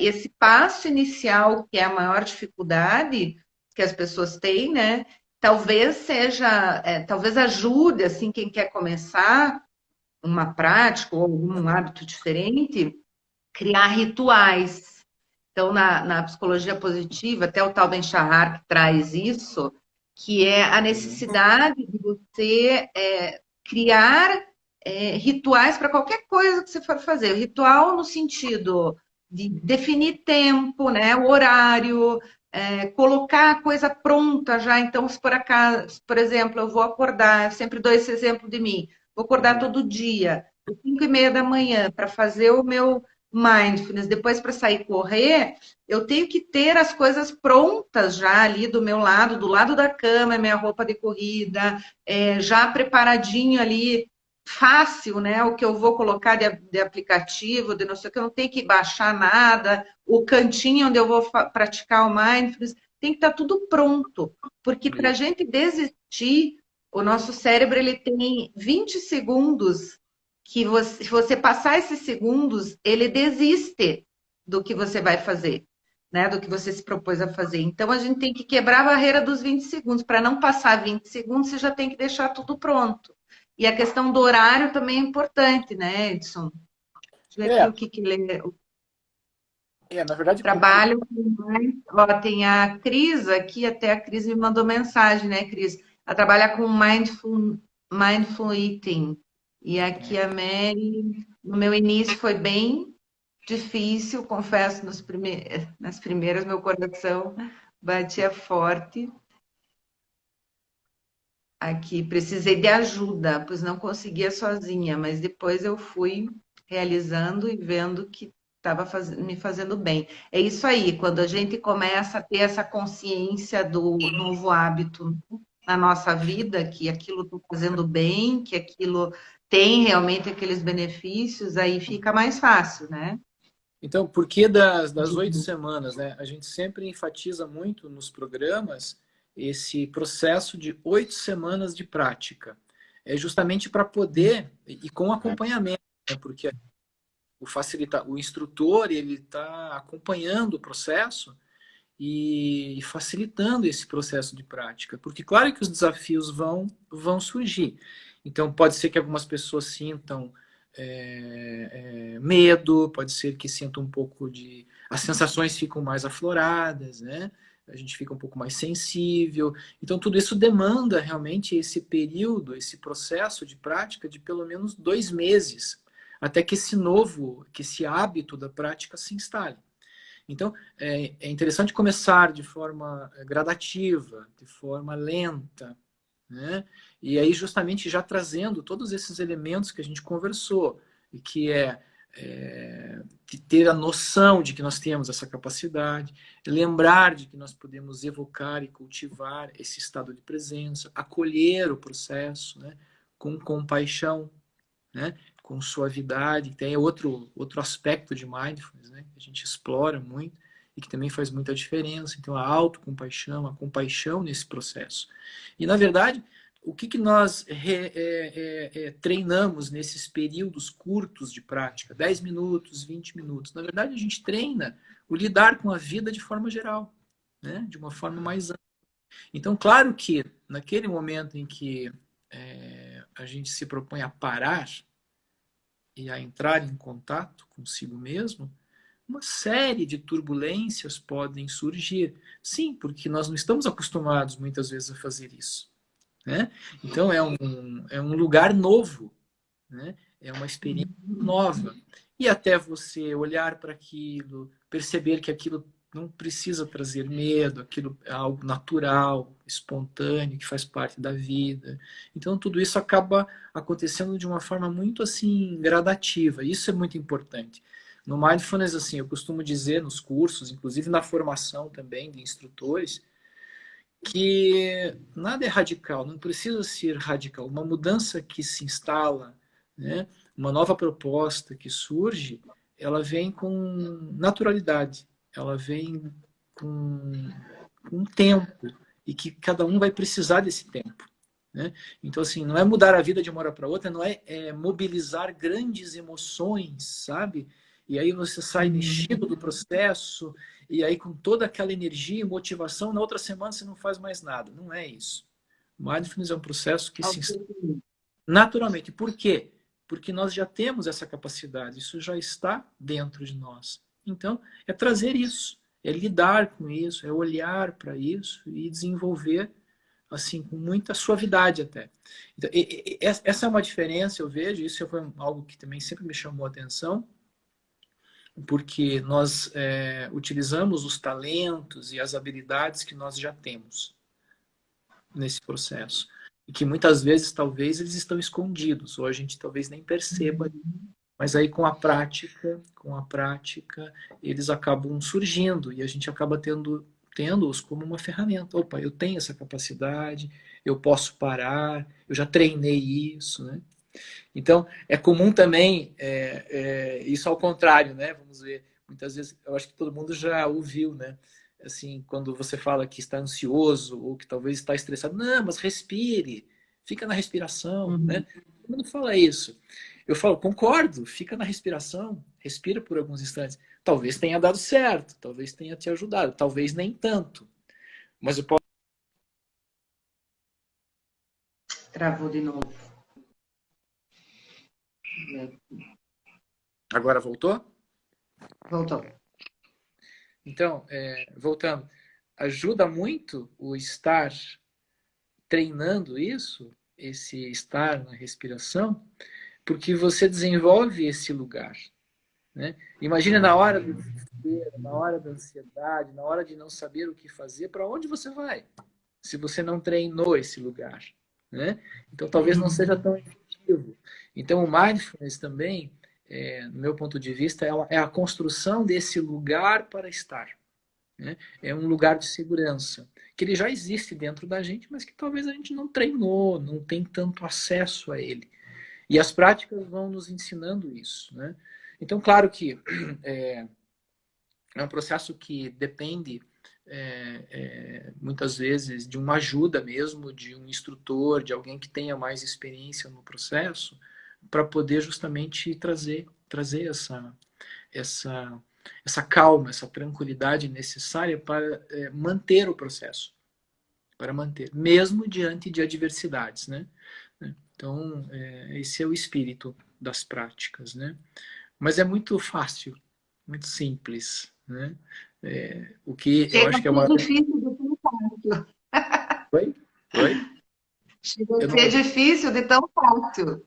esse passo inicial, que é a maior dificuldade que as pessoas têm, né? Talvez seja, talvez ajude, assim, quem quer começar uma prática ou algum hábito diferente, criar rituais. Então, na psicologia positiva, até o tal Ben Shahar que traz isso, que é a Uhum. necessidade de você criar rituais para qualquer coisa que você for fazer. O ritual no sentido de definir tempo, né, o horário, colocar a coisa pronta já. Então, se por acaso, por exemplo, eu vou acordar, eu sempre dou esse exemplo de mim, vou acordar Uhum. todo dia, às 5:30 da manhã, para fazer o meu mindfulness, depois para sair correr, eu tenho que ter as coisas prontas já ali do meu lado, do lado da cama, minha roupa de corrida, já preparadinho ali, fácil, né? O que eu vou colocar de aplicativo, de não sei o que, eu não tenho que baixar nada, o cantinho onde eu vou praticar o mindfulness, tem que estar tudo pronto, porque para a Isso. gente desistir, o nosso cérebro ele tem 20 segundos que você, se você passar esses segundos, ele desiste do que você vai fazer, né? Do que você se propôs a fazer. Então a gente tem que quebrar a barreira dos 20 segundos. Para não passar 20 segundos, você já tem que deixar tudo pronto. E a questão do horário também é importante, né, Edson? Deixa eu ver aqui É, o que ele na verdade, trabalho com mais. Ó, tem a Cris aqui, até a Cris me mandou mensagem, né, Cris? Ela trabalha com mindful eating. E aqui a Mary, no meu início foi bem difícil, confesso, nas primeiras meu coração batia forte. Aqui precisei de ajuda, pois não conseguia sozinha, mas depois eu fui realizando e vendo que estava me fazendo bem. É isso aí, quando a gente começa a ter essa consciência do novo hábito na nossa vida, que aquilo está fazendo bem, que aquilo tem realmente aqueles benefícios, aí fica mais fácil, né? então, por que das 8 semanas, né? A gente sempre enfatiza muito nos programas esse processo de 8 semanas de prática. É justamente para poder, e com acompanhamento, né? Porque o instrutor, ele está acompanhando o processo e facilitando esse processo de prática. Porque claro que os desafios vão surgir. Então, pode ser que algumas pessoas sintam medo, pode ser que sintam um pouco de... As sensações ficam mais afloradas, né? A gente fica um pouco mais sensível. Então, tudo isso demanda realmente esse período, esse processo de prática de pelo menos 2 meses, até que esse hábito da prática se instale. Então, é interessante começar de forma gradativa, de forma lenta, né? E aí, justamente, já trazendo todos esses elementos que a gente conversou, e que de ter a noção de que nós temos essa capacidade, lembrar de que nós podemos evocar e cultivar esse estado de presença, acolher o processo, né? Com compaixão, né? Com suavidade, que tem outro aspecto de mindfulness, né? Que a gente explora muito e que também faz muita diferença. Então, a autocompaixão, a compaixão nesse processo. E, na verdade, o que nós treinamos nesses períodos curtos de prática, 10 minutos, 20 minutos? Na verdade, a gente treina o lidar com a vida de forma geral, né? De uma forma mais ampla. Então, claro que naquele momento em que a gente se propõe a parar, e a entrar em contato consigo mesmo, uma série de turbulências podem surgir. Sim, porque nós não estamos acostumados muitas vezes a fazer isso, né? Então é um lugar novo, né? É uma experiência nova. E até você olhar para aquilo, perceber que aquilo não precisa trazer medo, aquilo é algo natural, espontâneo, que faz parte da vida. Então tudo isso acaba acontecendo de uma forma muito assim gradativa. Isso é muito importante. No Mindfulness, assim, eu costumo dizer nos cursos, inclusive na formação também de instrutores, que nada é radical, não precisa ser radical. Uma mudança que se instala, né, uma nova proposta que surge, ela vem com naturalidade, ela vem com tempo, e que cada um vai precisar desse tempo. Né? Então, assim, não é mudar a vida de uma hora para outra, não é mobilizar grandes emoções, sabe? E aí você sai mexido do processo, e aí com toda aquela energia e motivação, na outra semana você não faz mais nada. Não é isso. Mindfulness é um processo que se instala naturalmente. Por quê? Porque nós já temos essa capacidade, isso já está dentro de nós. Então, é trazer isso, é lidar com isso, é olhar para isso e desenvolver assim, com muita suavidade até. Então, essa é uma diferença, eu vejo, isso foi algo que também sempre me chamou a atenção, porque nós utilizamos os talentos e as habilidades que nós já temos nesse processo. E que muitas vezes, talvez, eles estão escondidos, ou a gente talvez nem perceba. Mas aí com a prática, eles acabam surgindo e a gente acaba tendo-os como uma ferramenta. Opa, eu tenho essa capacidade, eu posso parar, eu já treinei isso, né? Então, é comum também, isso ao contrário, né? Vamos ver, muitas vezes, eu acho que todo mundo já ouviu, né? Assim, quando você fala que está ansioso ou que talvez está estressado, não, mas respire, fica na respiração, né? Todo mundo fala isso. Eu falo, concordo, fica na respiração, respira por alguns instantes. Talvez tenha dado certo, talvez tenha te ajudado, talvez nem tanto. Mas eu posso... Travou de novo. Agora voltou? Voltou. Então, voltando, ajuda muito o estar treinando isso, esse estar na respiração, porque você desenvolve esse lugar. Né? Imagina na hora do desespero, na hora da ansiedade, na hora de não saber o que fazer, para onde você vai? Se você não treinou esse lugar. Né? Então talvez não seja tão efetivo. Então o mindfulness também, no meu ponto de vista, é a construção desse lugar para estar. Né? É um lugar de segurança, que ele já existe dentro da gente, mas que talvez a gente não treinou, não tem tanto acesso a ele. E as práticas vão nos ensinando isso. Né? Então, claro que é um processo que depende muitas vezes de uma ajuda mesmo, de um instrutor, de alguém que tenha mais experiência no processo, para poder justamente trazer essa calma, essa tranquilidade necessária para manter o processo, para manter, mesmo diante de adversidades, né? Então, esse é o espírito das práticas, né? Mas é muito fácil, muito simples, né? O que eu acho que é uma... Difícil de tão fácil. Oi? Chega a ser difícil de tão fácil.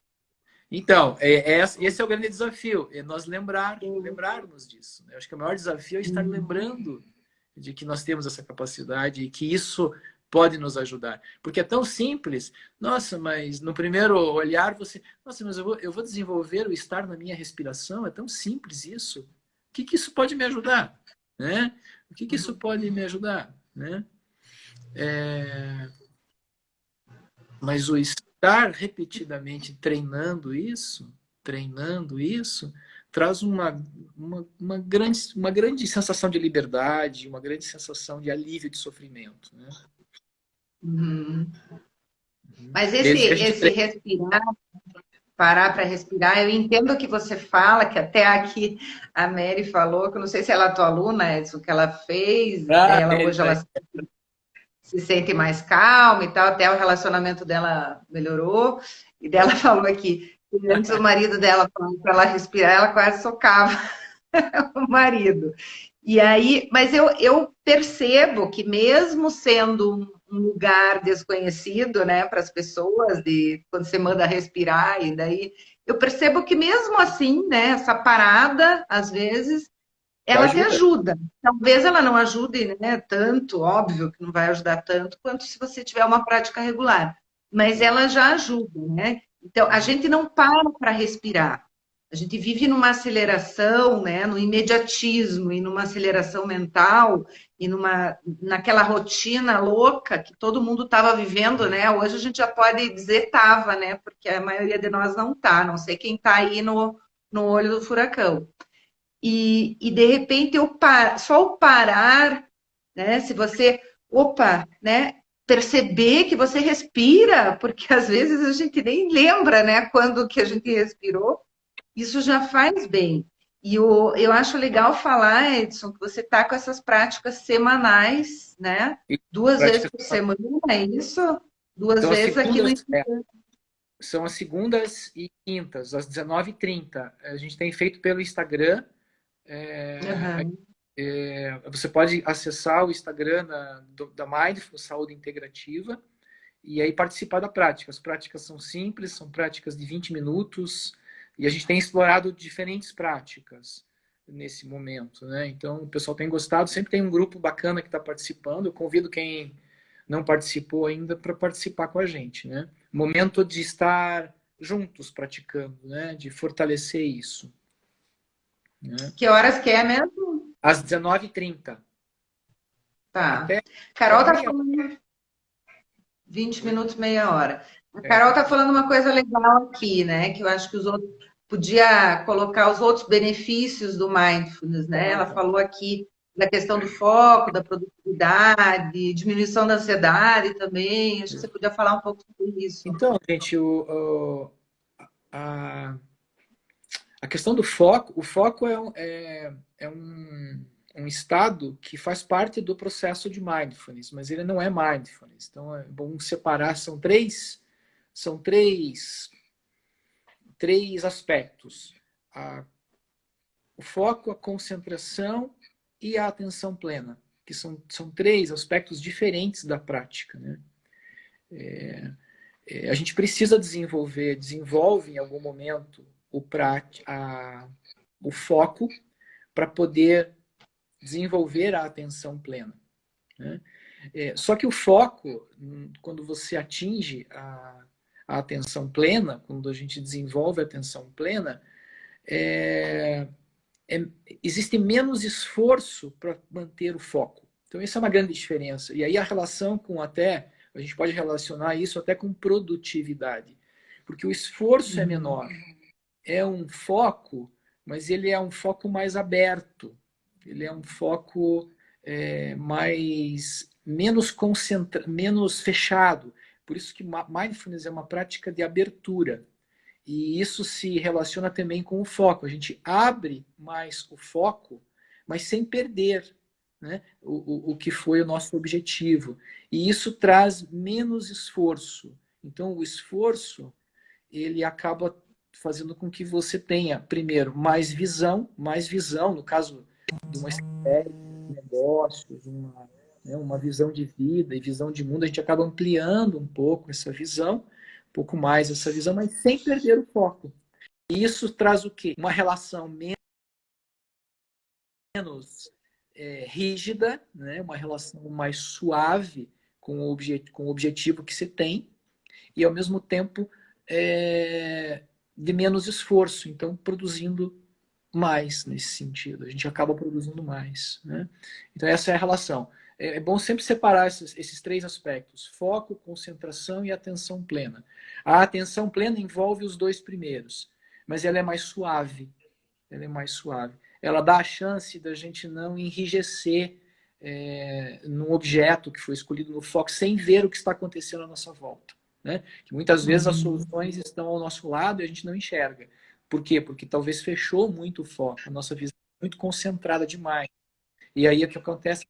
Então, esse é o grande desafio, é nós lembrarmos disso. Né? Eu acho que o maior desafio é estar lembrando de que nós temos essa capacidade e que isso pode nos ajudar. Porque é tão simples. Nossa, mas no primeiro olhar você... Nossa, mas eu vou desenvolver o estar na minha respiração? É tão simples isso. O que isso pode me ajudar? Né? O que isso pode me ajudar? Né? Mas o estar repetidamente treinando isso, traz uma grande sensação de liberdade, uma grande sensação de alívio de sofrimento. Né? Mas esse respirar, parar para respirar, eu entendo o que você fala, que até aqui a Mary falou, que eu não sei se ela é tua aluna, é isso que ela fez, hoje ela se sente mais calma e tal, até o relacionamento dela melhorou, e dela falou aqui E antes o marido dela falando para ela respirar, ela quase socava o marido. E aí, mas eu percebo que mesmo sendo um lugar desconhecido, né, para as pessoas, de quando você manda respirar, e daí eu percebo que mesmo assim, né, essa parada, às vezes, Já ela te ajuda. ajuda. Talvez ela não ajude, né, tanto, óbvio que não vai ajudar tanto, quanto se você tiver uma prática regular. Mas É. ela já ajuda, né? Então, a Uhum. gente não para respirar. A gente vive numa aceleração, né, no imediatismo e numa aceleração mental e naquela rotina louca que todo mundo estava vivendo, né? Hoje a gente já pode dizer estava, né? Porque a maioria de nós não está, não sei quem está aí no olho do furacão. E de repente só o parar, né? Se você, opa, né? Perceber que você respira, porque às vezes a gente nem lembra, né? Quando que a gente respirou, isso já faz bem. E eu acho legal falar, Edson, que você está com essas práticas semanais, né? E 2 vezes práticas por semana, é isso? Duas são as vezes aqui no segundas, Instagram. são as segundas e quintas, às 19h30. A gente tem feito pelo Instagram. É, Uhum. você pode acessar o Instagram da Mindful Saúde Integrativa e aí participar da prática. As práticas são simples, são práticas de 20 minutos e a gente tem explorado diferentes práticas nesse momento, né? Então, o pessoal tem gostado, sempre tem um grupo bacana que está participando. Eu convido quem não participou ainda para participar com a gente, né? Momento de estar juntos praticando, né? De fortalecer isso, né? Que horas que é mesmo? Às 19h30. Tá. Até, Carol até tá meia falando 20 hora. minutos, meia hora. A É, Carol está falando uma coisa legal aqui, né? Que eu acho que os outros podia colocar os outros benefícios do mindfulness, né? Ela conta. falou aqui da questão do foco, da produtividade, diminuição da ansiedade também. Acho que você podia falar um pouco sobre isso. Então, gente, a, a questão do foco, o foco é um estado que faz parte do processo de mindfulness, mas ele não é mindfulness. Então, é bom separar, são três aspectos. O foco, a concentração e a atenção plena, que são três aspectos diferentes da prática, né? A gente precisa desenvolve em algum momento o foco para poder desenvolver a atenção plena, né? Só que o foco, quando você atinge a atenção plena, quando a gente desenvolve a atenção plena, é, é, existe menos esforço para manter o foco. Então, essa é uma grande diferença. E aí a relação a gente pode relacionar isso até com produtividade, porque o esforço é Uhum. menor. É um foco, mas ele é um foco mais aberto. Ele é um foco menos fechado. Por isso que mindfulness é uma prática de abertura. E isso se relaciona também com o foco. A gente abre mais o foco, mas sem perder, né, o que foi o nosso objetivo. E isso traz menos esforço. Então, o esforço, ele acaba fazendo com que você tenha, primeiro, mais visão, no caso de uma estratégia de negócios, uma visão de vida e visão de mundo, a gente acaba ampliando um pouco essa visão, um pouco mais essa visão, mas sem perder o foco. E isso traz o quê? Uma relação menos rígida, né? Uma relação mais suave com o objetivo que você tem, e ao mesmo tempo de menos esforço, então produzindo mais nesse sentido. A gente acaba produzindo mais, né? Então essa é a relação. É bom sempre separar esses três aspectos: foco, concentração e atenção plena. A atenção plena envolve os dois primeiros, mas ela é mais suave. Ela é mais suave. Ela dá a chance da gente não enrijecer num objeto que foi escolhido no foco sem ver o que está acontecendo à nossa volta, né? Que muitas vezes as Uhum. soluções estão ao nosso lado e a gente não enxerga. Por quê? Porque talvez fechou muito o foco, a nossa visão é muito concentrada demais. E aí o que acontece?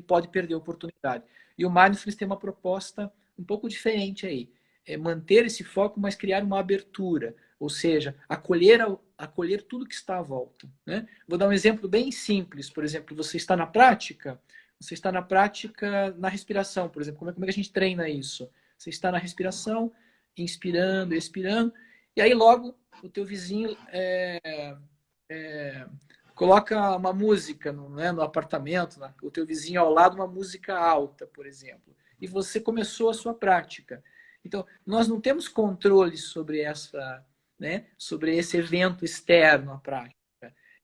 Pode perder a oportunidade. E o Mindfulness tem uma proposta um pouco diferente aí. É manter esse foco, mas criar uma abertura. ou seja, acolher tudo que está à volta, né? Vou dar um exemplo bem simples. Por exemplo, você está na prática na respiração, por exemplo. Como é que a gente treina isso? Você está na respiração, inspirando, expirando, e aí logo o teu vizinho coloca uma música no apartamento, o teu vizinho ao lado, uma música alta, por exemplo, e você começou a sua prática. Então, nós não temos controle sobre sobre esse evento externo à prática.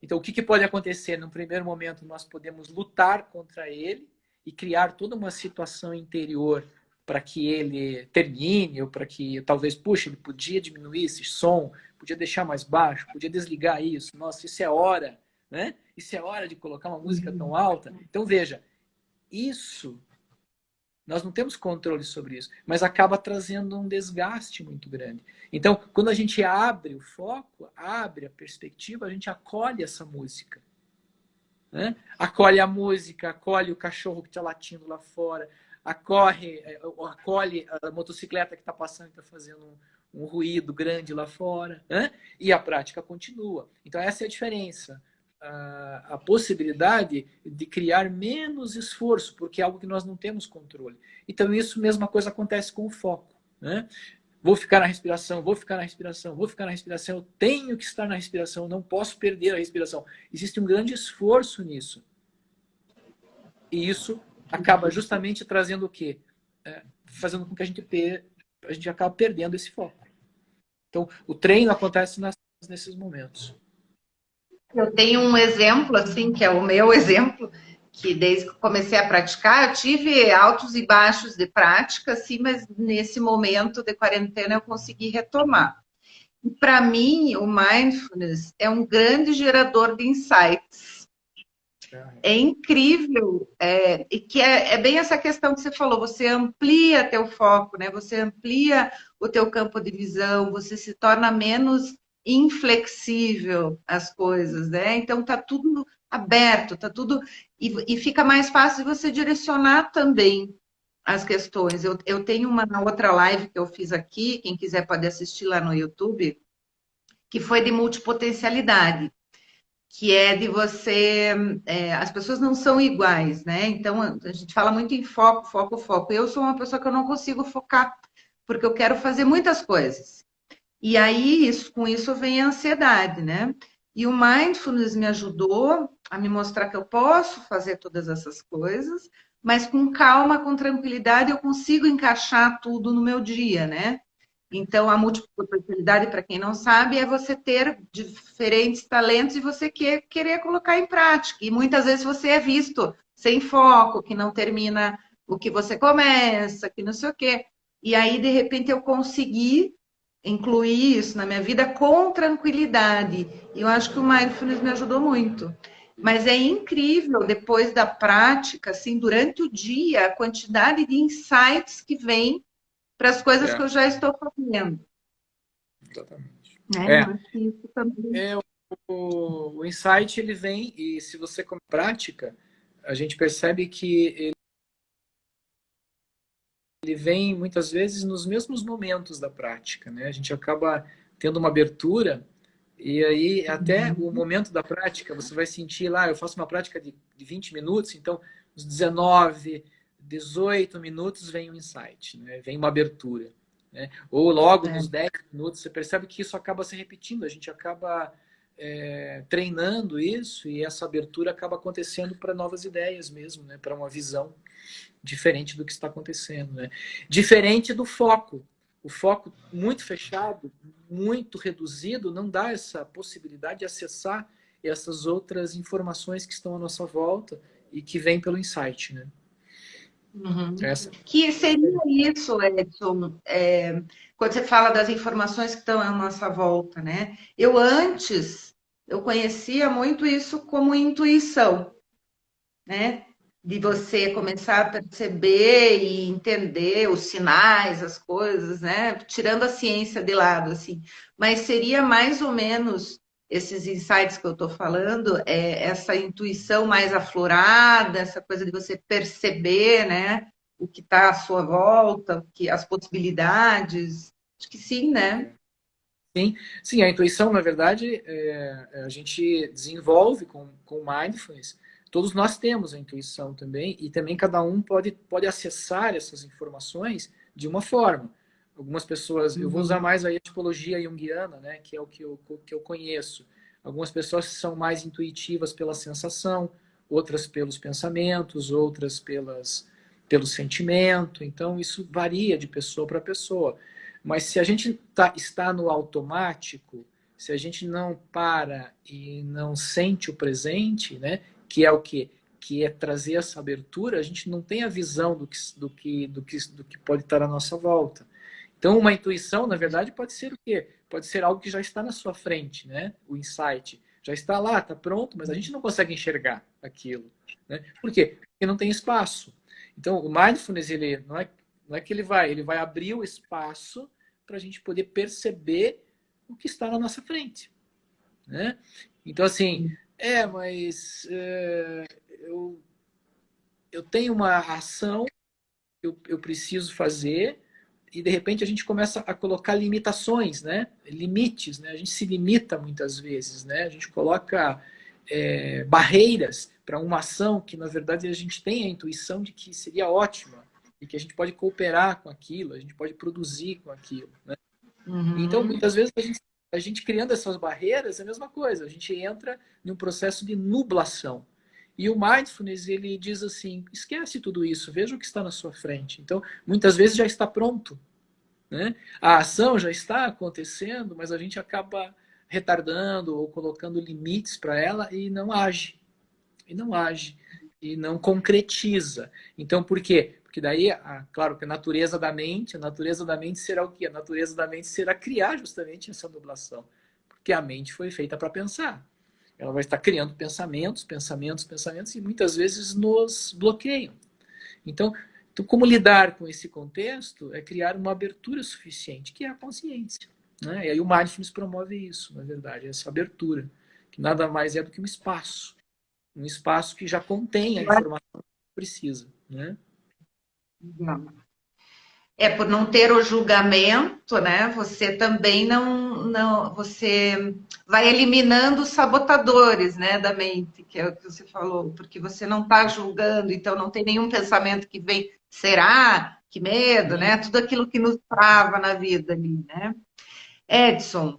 Então, o que pode acontecer? No primeiro momento, nós podemos lutar contra ele e criar toda uma situação interior para que ele termine, ou para que talvez, puxa, ele podia diminuir esse som, podia deixar mais baixo, podia desligar isso. Nossa, isso é hora, né? Isso é hora de colocar uma música tão alta. Então, veja, isso, nós não temos controle sobre isso, mas acaba trazendo um desgaste muito grande. Então, quando a gente abre o foco, abre a perspectiva, a gente acolhe essa música. Né? Acolhe a música, acolhe o cachorro que está latindo lá fora, acolhe a motocicleta que está passando e está fazendo um ruído grande lá fora, né? E a prática continua. Então, essa é a diferença. A possibilidade de criar menos esforço, porque é algo que nós não temos controle. Então, isso, mesma coisa acontece com o foco. Né? Vou ficar na respiração, vou ficar na respiração, vou ficar na respiração, eu tenho que estar na respiração, não posso perder a respiração. Existe um grande esforço nisso. E isso acaba justamente trazendo o quê? Fazendo com que a gente acabe perdendo esse foco. Então, o treino acontece nesses momentos. Eu tenho um exemplo, assim, que é o meu exemplo, que desde que comecei a praticar, eu tive altos e baixos de prática, assim, mas nesse momento de quarentena eu consegui retomar. E para mim, o mindfulness é um grande gerador de insights. É incrível, e que é bem essa questão que você falou, você amplia teu foco, né? Você amplia o teu campo de visão, você se torna menos inflexível às coisas, né? Então tá tudo aberto, tá tudo e fica mais fácil de você direcionar também as questões. Eu tenho uma outra live que eu fiz aqui, quem quiser pode assistir lá no YouTube, que foi de multipotencialidade, que é de você. As pessoas não são iguais, né? Então a gente fala muito em foco, foco, foco. Eu sou uma pessoa que eu não consigo focar, porque eu quero fazer muitas coisas. E aí, com isso vem a ansiedade, né? E o mindfulness me ajudou a me mostrar que eu posso fazer todas essas coisas, mas com calma, com tranquilidade, eu consigo encaixar tudo no meu dia, né? Então, a multipotencialidade, para quem não sabe, é você ter diferentes talentos e você querer colocar em prática. E muitas vezes você é visto sem foco, que não termina o que você começa, que não sei o quê. E aí, de repente, eu consegui incluir isso na minha vida com tranquilidade. E eu acho que o mindfulness me ajudou muito. Mas é incrível, depois da prática, assim, durante o dia, a quantidade de insights que vem para as coisas que eu já estou fazendo. Exatamente. Eu acho que isso também. O insight, ele vem, e se você com prática, a gente percebe que ele vem muitas vezes nos mesmos momentos da prática, né? A gente acaba tendo uma abertura e aí até o momento da prática você vai sentir lá, eu faço uma prática de 20 minutos, então os 19, 18 minutos vem um insight, né? Vem uma abertura, né? Ou logo nos 10 minutos você percebe que isso acaba se repetindo, a gente acaba treinando isso e essa abertura acaba acontecendo para novas ideias mesmo, né? Para uma visão diferente do que está acontecendo, né? Diferente do foco. O foco muito fechado, muito reduzido, não dá essa possibilidade de acessar essas outras informações que estão à nossa volta e que vêm pelo insight, né? Uhum. Que seria isso, Edson, quando você fala das informações que estão à nossa volta, né? Eu conhecia muito isso como intuição, né? De você começar a perceber e entender os sinais, as coisas, né? Tirando a ciência de lado, assim. Mas seria mais ou menos esses insights que eu estou falando, essa intuição mais aflorada, essa coisa de você perceber, né? O que está à sua volta, as possibilidades. Acho que sim, né? Sim, sim, a intuição, na verdade, a gente desenvolve com mindfulness. Todos nós temos a intuição também, e também cada um pode acessar essas informações de uma forma. Algumas pessoas, eu vou usar mais aí a tipologia junguiana, né, que é o que eu conheço. Algumas pessoas são mais intuitivas pela sensação, outras pelos pensamentos, outras pelo sentimento. Então, isso varia de pessoa para pessoa. Mas se a gente está no automático, se a gente não para e não sente o presente, né, que é o quê? Que é trazer essa abertura, a gente não tem a visão do que pode estar à nossa volta. Então, uma intuição, na verdade, pode ser o quê? Pode ser algo que já está na sua frente, né? O insight. Já está lá, está pronto, mas a gente não consegue enxergar aquilo. Né? Por quê? Porque não tem espaço. Então, o mindfulness, ele não é que ele vai abrir o espaço para a gente poder perceber o que está na nossa frente. Né? Então, assim, mas eu tenho uma ação que eu preciso fazer e, de repente, a gente começa a colocar limitações, né? Limites, né? A gente se limita muitas vezes, né? A gente coloca barreiras para uma ação que, na verdade, a gente tem a intuição de que seria ótima e que a gente pode cooperar com aquilo, a gente pode produzir com aquilo, né? Então, muitas vezes, a gente criando essas barreiras é a mesma coisa. A gente entra num processo de nublação. E o mindfulness, ele diz assim, esquece tudo isso, veja o que está na sua frente. Então, muitas vezes já está pronto. Né? A ação já está acontecendo, mas a gente acaba retardando ou colocando limites para ela e não age. E não age. E não concretiza. Então, por quê? Porque daí, claro que a natureza da mente será o quê? A natureza da mente será criar justamente essa nublação. Porque a mente foi feita para pensar. Ela vai estar criando pensamentos, e muitas vezes nos bloqueiam. Então, como lidar com esse contexto é criar uma abertura suficiente, que é a consciência. Né? E aí o mindfulness promove isso, na verdade, essa abertura, que nada mais é do que um espaço que já contém a informação que precisa. Né? Por não ter o julgamento, né? Você também não, você vai eliminando os sabotadores, né, da mente, que é o que você falou, porque você não está julgando, então não tem nenhum pensamento que vem, será? Que medo, né? Tudo aquilo que nos trava na vida ali, né? Edson,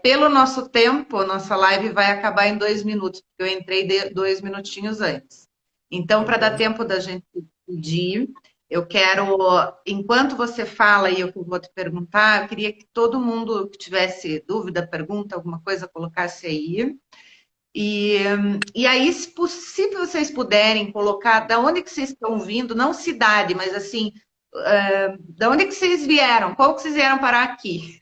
pelo nosso tempo, nossa live vai acabar em 2 minutos, porque eu entrei 2 minutinhos antes. Então, para dar tempo da gente pedir, eu quero, enquanto você fala e eu vou te perguntar, eu queria que todo mundo que tivesse dúvida, pergunta, alguma coisa, colocasse aí. E aí, se possível, vocês puderem colocar da onde que vocês estão vindo, não cidade, mas assim, da onde que vocês vieram, como que vocês vieram parar aqui,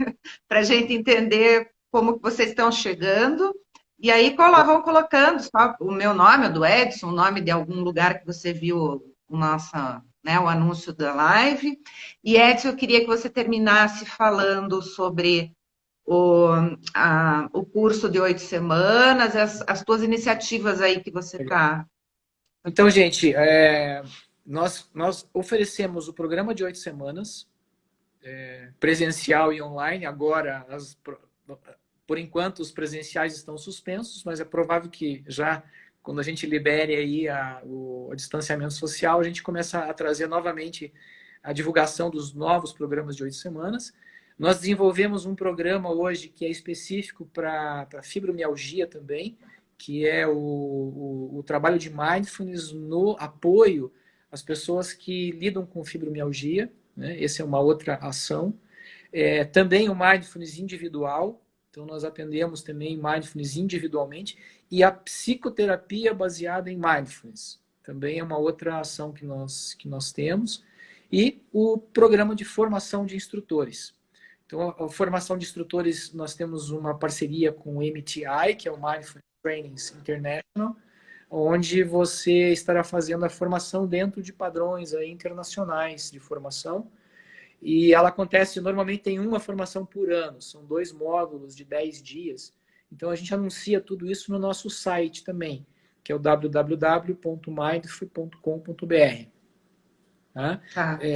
para a gente entender como que vocês estão chegando. E aí vão colocando só o meu nome, o do Edson, o nome de algum lugar que você viu o anúncio da live. E Edson, eu queria que você terminasse falando sobre o curso de 8 semanas, as tuas iniciativas aí que você está. Então, gente, nós oferecemos o programa de 8 semanas, presencial e online. Agora, por enquanto, os presenciais estão suspensos, mas é provável que já, quando a gente libere aí o distanciamento social, a gente começa a trazer novamente a divulgação dos novos programas de 8 semanas. Nós desenvolvemos um programa hoje que é específico para fibromialgia também, que é o trabalho de mindfulness no apoio às pessoas que lidam com fibromialgia. Né? Essa é uma outra ação. Também o mindfulness individual, então nós atendemos também mindfulness individualmente, e a psicoterapia baseada em mindfulness, também é uma outra ação que nós temos, e o programa de formação de instrutores. Então, a formação de instrutores, nós temos uma parceria com o MTI, que é o Mindfulness Trainings International, onde você estará fazendo a formação dentro de padrões internacionais de formação. E ela acontece, normalmente tem uma formação por ano, são 2 módulos de 10 dias. Então, a gente anuncia tudo isso no nosso site também, que é o www.mindful.com.br.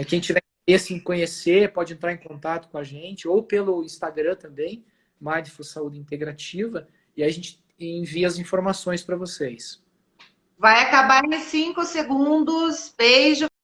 Quem tiver interesse em conhecer, pode entrar em contato com a gente, ou pelo Instagram também, Mindful Saúde Integrativa, e a gente envia as informações para vocês. Vai acabar em 5 segundos. Beijo.